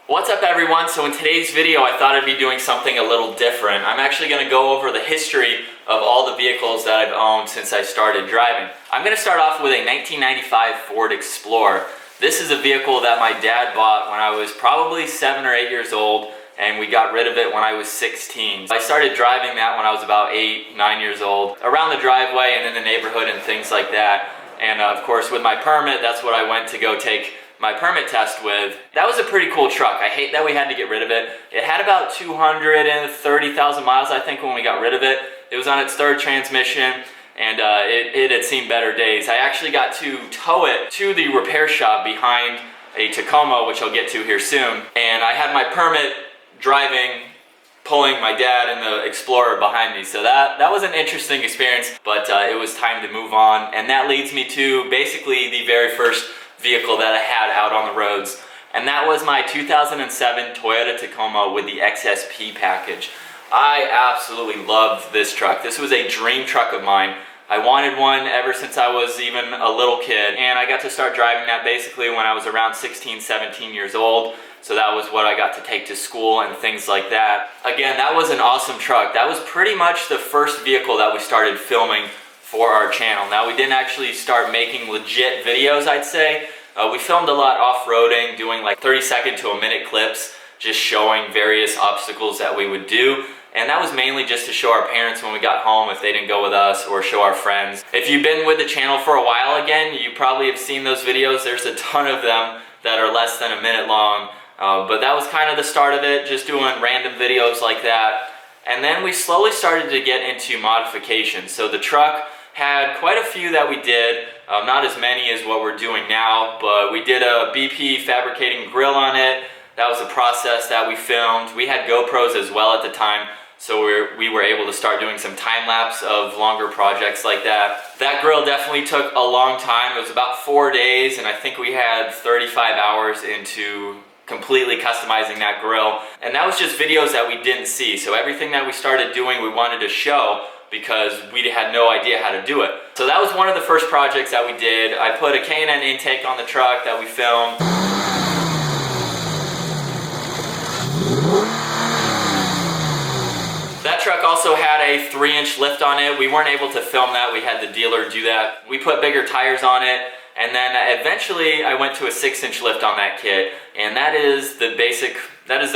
What's up everyone? So in today's video I thought I'd be doing something a little different. I'm actually going to go over the history of all the vehicles that I've owned since I started driving. I'm going to start off with a 1995 Ford Explorer. This is a vehicle that my dad bought when I was probably 7 or 8 years old, and we got rid of it when I was 16. I started driving that when I was about 8, 9 years old, around the driveway and in the neighborhood and things like that. And of course with my permit, that's what I went to go take my permit test with. That was a pretty cool truck. I hate that we had to get rid of it. It had about 230,000 miles, I think, when we got rid of it. It was on its third transmission, and it had seen better days. I actually got to tow it to the repair shop behind a Tacoma, which I'll get to here soon. And I had my permit driving, pulling my dad and the Explorer behind me. So that was an interesting experience, but it was time to move on. And that leads me to basically the very first vehicle that I had out on the roads, and that was my 2007 Toyota Tacoma with the XSP package. I absolutely loved this truck. This was a dream truck of mine. I wanted one ever since I was even a little kid, and I got to start driving that basically when I was around 16, 17 years old. So that was what I got to take to school and things like that. Again, that was an awesome truck. That was pretty much the first vehicle that we started filming for our channel. Now, we didn't actually start making legit videos, I'd say. We filmed a lot off-roading, doing like 30-second to a minute clips, just showing various obstacles that we would do. And that was mainly just to show our parents when we got home if they didn't go with us, or show our friends. If you've been with the channel for a while again, you probably have seen those videos. There's a ton of them that are less than a minute long. But that was kind of the start of it, just doing random videos like that. And then we slowly started to get into modifications. So the truck had quite a few that we did, not as many as what we're doing now, but we did a BP fabricating grill on it. That was a process that we filmed. We had GoPros as well at the time, so we were able to start doing some time-lapse of longer projects like that. That grill definitely took a long time. It was about 4 days, and I think we had 35 hours into completely customizing that grill. And that was just videos that we didn't see, so everything that we started doing we wanted to show, because we had no idea how to do it. So that was one of the first projects that we did. I put a K&N intake on the truck that we filmed. That truck also had a 3-inch lift on it. We weren't able to film that. We had the dealer do that. We put bigger tires on it, and then eventually I went to a 6-inch lift on that kit, and that is the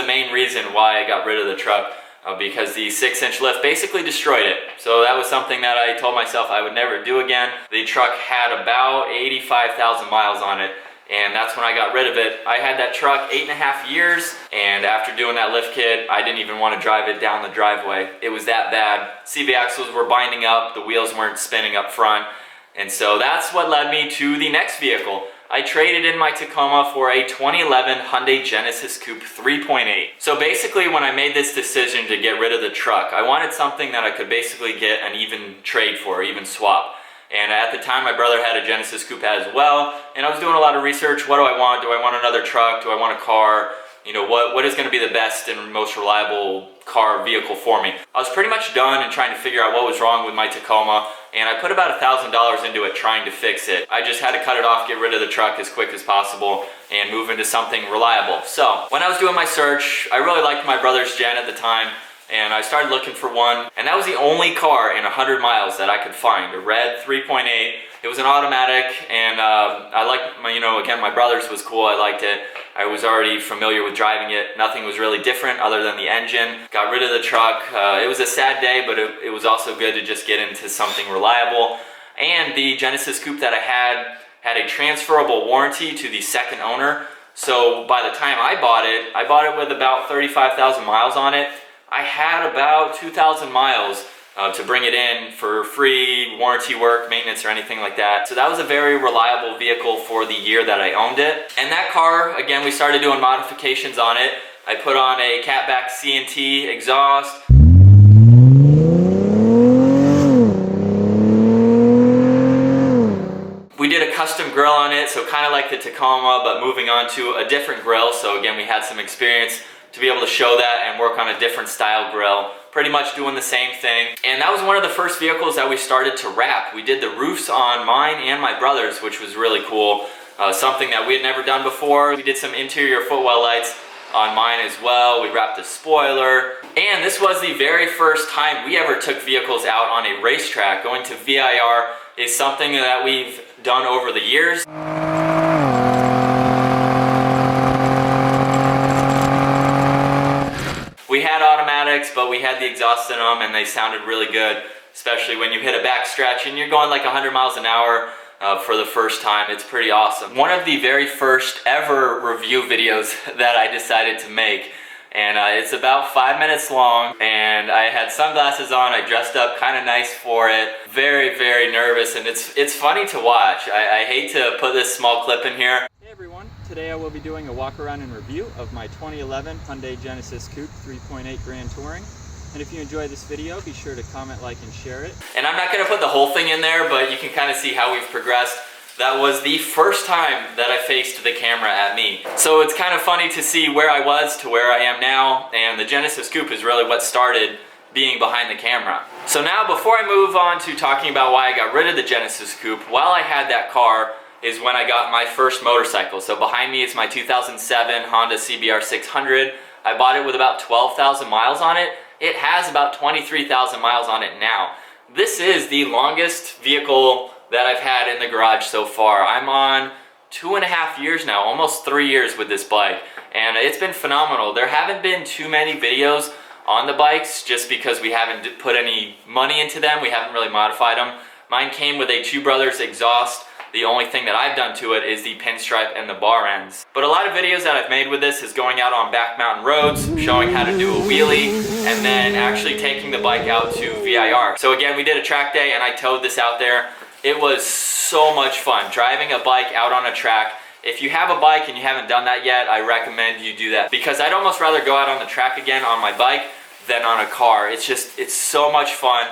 main reason why I got rid of the truck. Because the 6-inch lift basically destroyed it. So that was something that I told myself I would never do again. The truck had about 85,000 miles on it, and that's when I got rid of it. I had that truck 8.5 years, and after doing that lift kit, I didn't even want to drive it down the driveway. It was that bad. CV axles were binding up, the wheels weren't spinning up front, and so that's what led me to the next vehicle. I traded in my Tacoma for a 2011 Hyundai Genesis Coupe 3.8. So basically when I made this decision to get rid of the truck, I wanted something that I could basically get an even trade for, even swap. And at the time my brother had a Genesis Coupe as well, and I was doing a lot of research. What do I want? Do I want another truck? Do I want a car? You know, what is going to be the best and most reliable car vehicle for me? I was pretty much done and trying to figure out what was wrong with my Tacoma, and I put about $1,000 into it trying to fix it. I just had to cut it off, get rid of the truck as quick as possible, and move into something reliable. So when I was doing my search, I really liked my brother's Gen at the time, and I started looking for one, and that was the only car in 100 miles that I could find, a red 3.8. It was an automatic, and I liked, again, my brother's was cool. I liked it. I was already familiar with driving it. Nothing was really different other than the engine. Got rid of the truck. It was a sad day, but it was also good to just get into something reliable. And the Genesis Coupe that I had a transferable warranty to the second owner. So by the time I bought it with about 35,000 miles on it. I had about 2,000 miles to bring it in for free warranty work, maintenance, or anything like that. So that was a very reliable vehicle for the year that I owned it. And that car, again, we started doing modifications on it. I put on a catback C&T exhaust. We did a custom grill on it, so kind of like the Tacoma, but moving on to a different grill. So again, we had some experience to be able to show that and work on a different style grill. Pretty much doing the same thing. And that was one of the first vehicles that we started to wrap. We did the roofs on mine and my brother's, which was really cool. Something that we had never done before. We did some interior footwell lights. on mine as well. We wrapped a spoiler. And this was the very first time we ever took vehicles out on a racetrack. Going to VIR is something that we've done over the years. We had automatics, but we had the exhaust in them and they sounded really good, especially when you hit a back stretch and you're going like 100 miles an hour for the first time. It's pretty awesome. One of the very first ever review videos that I decided to make, and it's about 5 minutes long, and I had sunglasses on. I dressed up kind of nice for it. Very, very nervous, and it's funny to watch. I hate to put this small clip in here. Hey everyone, today I will be doing a walk around and review of my 2011 Hyundai Genesis Coupe 3.8 Grand Touring. And if you enjoyed this video, be sure to comment, like, and share it. And I'm not going to put the whole thing in there, but you can kind of see how we've progressed. That was the first time that I faced the camera at me. So it's kind of funny to see where I was to where I am now, and the Genesis Coupe is really what started being behind the camera. So now, before I move on to talking about why I got rid of the Genesis Coupe, while I had that car is when I got my first motorcycle. So behind me is my 2007 Honda CBR 600. I bought it with about 12,000 miles on it. It has about 23,000 miles on it now. This is the longest vehicle that I've had in the garage so far. I'm on 2.5 years now, almost 3 years with this bike, and it's been phenomenal. There haven't been too many videos on the bikes just because we haven't put any money into them. We haven't really modified them. Mine came with a Two Brothers exhaust. The only thing that I've done to it is the pinstripe and the bar ends. But a lot of videos that I've made with this is going out on back mountain roads, showing how to do a wheelie, and then actually taking the bike out to VIR. So again, we did a track day and I towed this out there. It was so much fun driving a bike out on a track. If you have a bike and you haven't done that yet, I recommend you do that, because I'd almost rather go out on the track again on my bike than on a car. It's so much fun.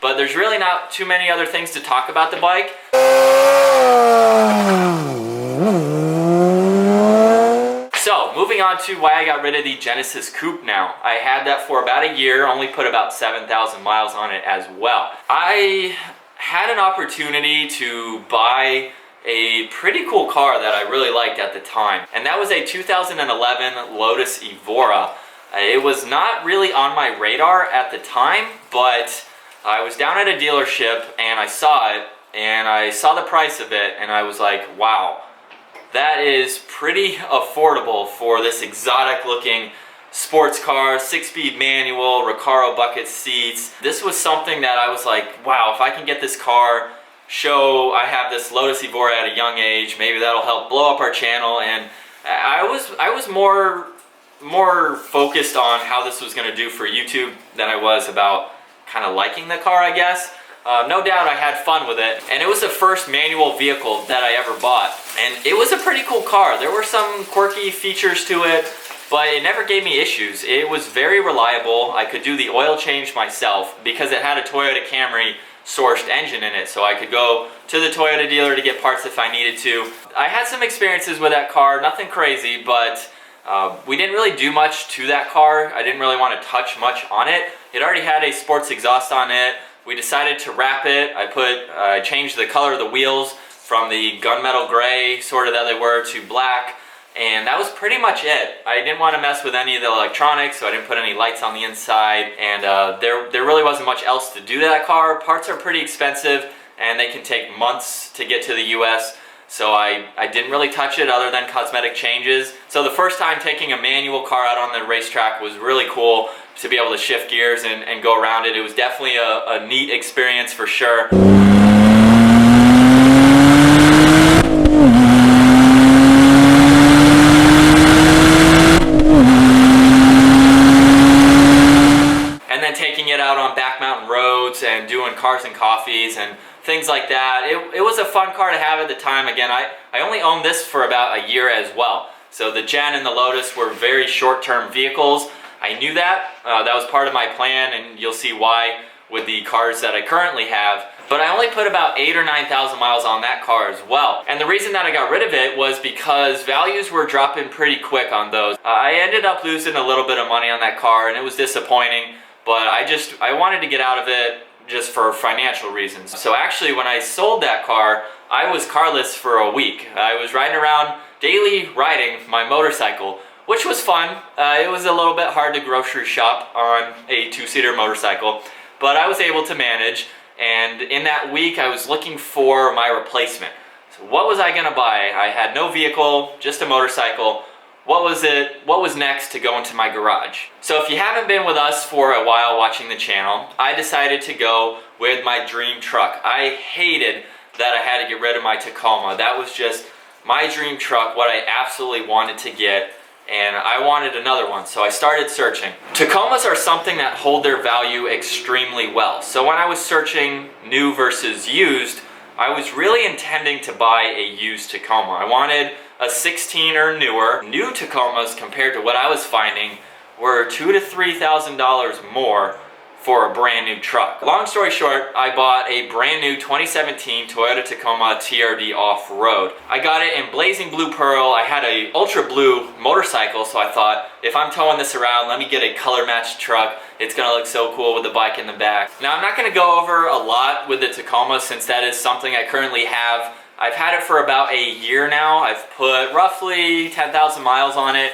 But there's really not too many other things to talk about the bike. So, moving on to why I got rid of the Genesis Coupe now. I had that for about a year, only put about 7,000 miles on it as well. I had an opportunity to buy a pretty cool car that I really liked at the time, and that was a 2011 Lotus Evora. It was not really on my radar at the time, but I was down at a dealership and I saw it, and I saw the price of it, and I was like, wow, that is pretty affordable for this exotic looking sports car, 6-speed manual, Recaro bucket seats. This was something that I was like, wow, if I can get this car, show I have this Lotus Evora at a young age, maybe that'll help blow up our channel. And I was more focused on how this was going to do for YouTube than I was about kind of liking the car, I guess. No doubt I had fun with it, and it was the first manual vehicle that I ever bought, and it was a pretty cool car. There were some quirky features to it, but it never gave me issues. It was very reliable. I could do the oil change myself because it had a Toyota Camry sourced engine in it, so I could go to the Toyota dealer to get parts if I needed to. I had some experiences with that car, nothing crazy, but we didn't really do much to that car. I didn't really want to touch much on it. It already had a sports exhaust on it. We decided to wrap it. I changed the color of the wheels from the gunmetal gray sort of that they were to black, and that was pretty much it. I didn't want to mess with any of the electronics, so I didn't put any lights on the inside, and there really wasn't much else to do to that car. Parts are pretty expensive and they can take months to get to the US, so I didn't really touch it other than cosmetic changes. So the first time taking a manual car out on the racetrack was really cool, to be able to shift gears and go around it. It was definitely a neat experience for sure. And then taking it out on back mountain roads and doing cars and coffees and things like that. It was a fun car to have at the time. Again, I only owned this for about a year as well. So the Gen and the Lotus were very short-term vehicles. I knew that. That was part of my plan, and you'll see why with the cars that I currently have. But I only put about 8,000 or 9,000 miles on that car as well. And the reason that I got rid of it was because values were dropping pretty quick on those. I ended up losing a little bit of money on that car, and it was disappointing. But I wanted to get out of it just for financial reasons. So actually when I sold that car, I was carless for a week. I was riding around, daily riding my motorcycle, which was fun. It was a little bit hard to grocery shop on a two-seater motorcycle, but I was able to manage. And in that week, I was looking for my replacement. So what was I gonna buy? I had no vehicle, just a motorcycle. What was next to go into my garage? So if you haven't been with us for a while watching the channel, I decided to go with my dream truck. I hated that I had to get rid of my Tacoma. That was just my dream truck, what I absolutely wanted to get, and I wanted another one, so I started searching. Tacomas are something that hold their value extremely well. So when I was searching new versus used, I was really intending to buy a used Tacoma. I wanted a 16 or newer. New Tacomas, compared to what I was finding, were $2,000 to $3,000 more for a brand new truck. Long story short, I bought a brand new 2017 Toyota Tacoma TRD off-road. I got it in blazing blue pearl. I had a ultra blue motorcycle, so I thought, if I'm towing this around, let me get a color matched truck. It's gonna look so cool with the bike in the back. Now I'm not gonna go over a lot with the Tacoma since that is something I currently have. I've had it for about a year now. I've put roughly 10,000 miles on it.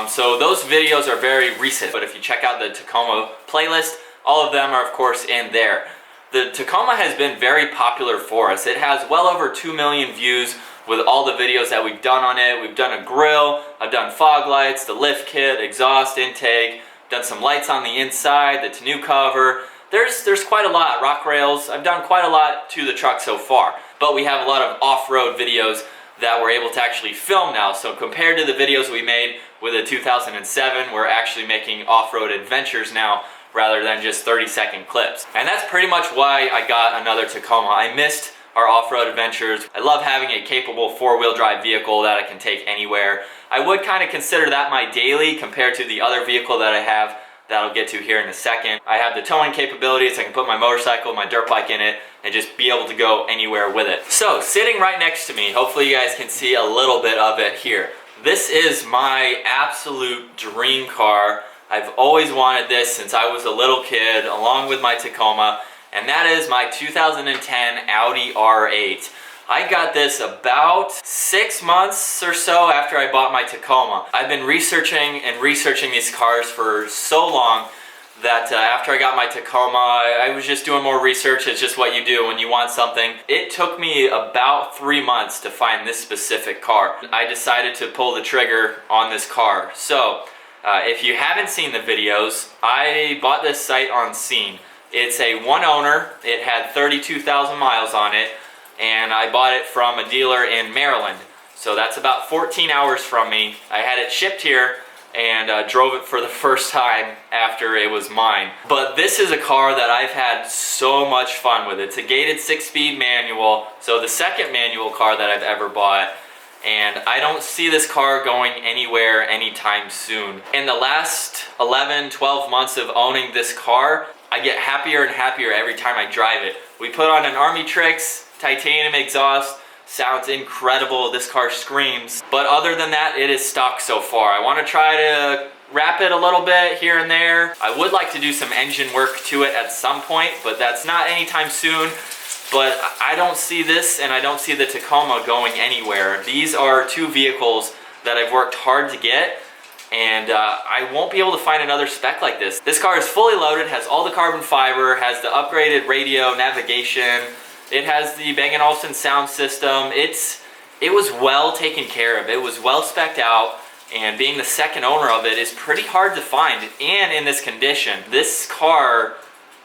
So those videos are very recent, but if you check out the Tacoma playlist, all of them are of course in there. The Tacoma has been very popular for us. It has well over 2 million views with all the videos that we've done on it. We've done a grill, I've done fog lights, the lift kit, exhaust intake, done some lights on the inside, the tonneau cover. There's quite a lot, rock rails. I've done quite a lot to the truck so far, but we have a lot of off-road videos that we're able to actually film now. So compared to the videos we made with a 2007, we're actually making off-road adventures now rather than just 30-second clips. And that's pretty much why I got another Tacoma. I missed our off-road adventures. I love having a capable four-wheel drive vehicle that I can take anywhere. I would kind of consider that my daily compared to the other vehicle that I have that I'll get to here in a second. I have the towing capabilities. I can put my motorcycle, my dirt bike in it, and just be able to go anywhere with it. So sitting right next to me, hopefully you guys can see a little bit of it here. This is my absolute dream car. I've always wanted this since I was a little kid, along with my Tacoma, and that is my 2010 Audi R8. I got this about 6 months or so after I bought my Tacoma. I've been researching these cars for so long that after I got my Tacoma, I was just doing more research. It's just what you do when you want something. It took me about 3 months to find this specific car. I decided to pull the trigger on this car. So if you haven't seen the videos, I bought this sight unseen. It's a one owner. It had 32,000 miles on it, and I bought it from a dealer in Maryland. So that's about 14 hours from me. I had it shipped here and drove it for the first time after it was mine. But this is a car that I've had so much fun with. It's a gated 6-speed manual, so the second manual car that I've ever bought. And I don't see this car going anywhere anytime soon. In the last 11, 12 months of owning this car, I get happier and happier every time I drive it. We put on an Army Tricks titanium exhaust. Sounds incredible. This car screams. But other than that, it is stock so far. I want to try to wrap it a little bit here and there. I would like to do some engine work to it at some point, but that's not anytime soon. But I don't see this, and I don't see the Tacoma going anywhere. These are two vehicles that I've worked hard to get, and I won't be able to find another spec like this. This car is fully loaded, has all the carbon fiber, has the upgraded radio navigation, it has the Bang & Olufsen sound system. It was well taken care of. It was well spec'd out, and being the second owner of it is pretty hard to find, and in this condition. This car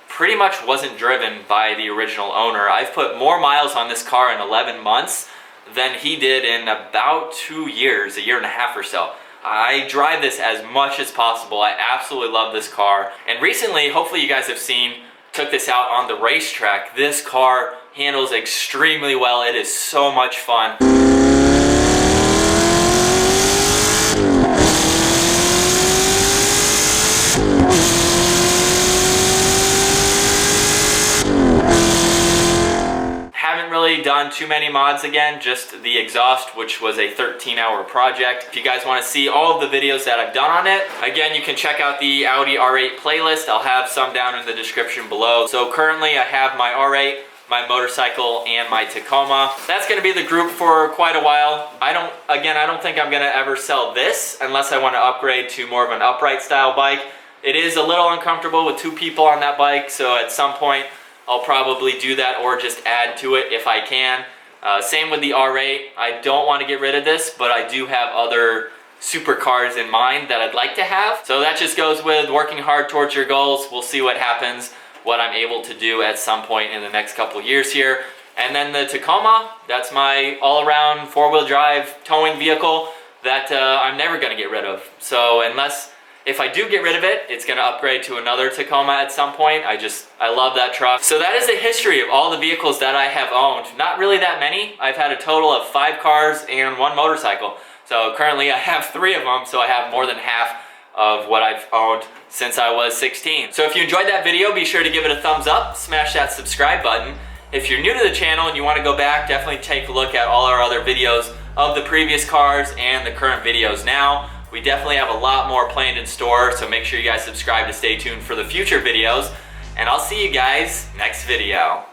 pretty much wasn't driven by the original owner. I've put more miles on this car in 11 months than he did in about 2 years, a year and a half or so. I drive this as much as possible. I absolutely love this car. And recently, hopefully you guys have seen, took this out on the racetrack. This car handles extremely well. It is so much fun. really done too many mods again, just the exhaust, which was a 13-hour project. If you guys want to see all of the videos that I've done on it, again, you can check out the Audi R8 playlist. I'll have some down in the description below. So currently I have my R8, my motorcycle, and my Tacoma. That's gonna be the group for quite a while. I don't think I'm gonna ever sell this unless I want to upgrade to more of an upright style bike. It is a little uncomfortable with 2 people on that bike, so at some point I'll probably do that or just add to it if I can. Same with the R8. I don't want to get rid of this, but I do have other supercars in mind that I'd like to have. So that just goes with working hard towards your goals. We'll see what happens, what I'm able to do at some point in the next couple years here. And then the Tacoma, that's my all-around 4-wheel drive towing vehicle that I'm never gonna get rid of. So if I do get rid of it, it's gonna upgrade to another Tacoma at some point. I love that truck. So that is the history of all the vehicles that I have owned. Not really that many. I've had a total of 5 cars and 1 motorcycle. So currently I have 3 of them, so I have more than half of what I've owned since I was 16. So if you enjoyed that video, be sure to give it a thumbs up, smash that subscribe button. If you're new to the channel and you want to go back, definitely take a look at all our other videos of the previous cars and the current videos now. We definitely have a lot more planned in store, so make sure you guys subscribe to stay tuned for the future videos. And I'll see you guys next video.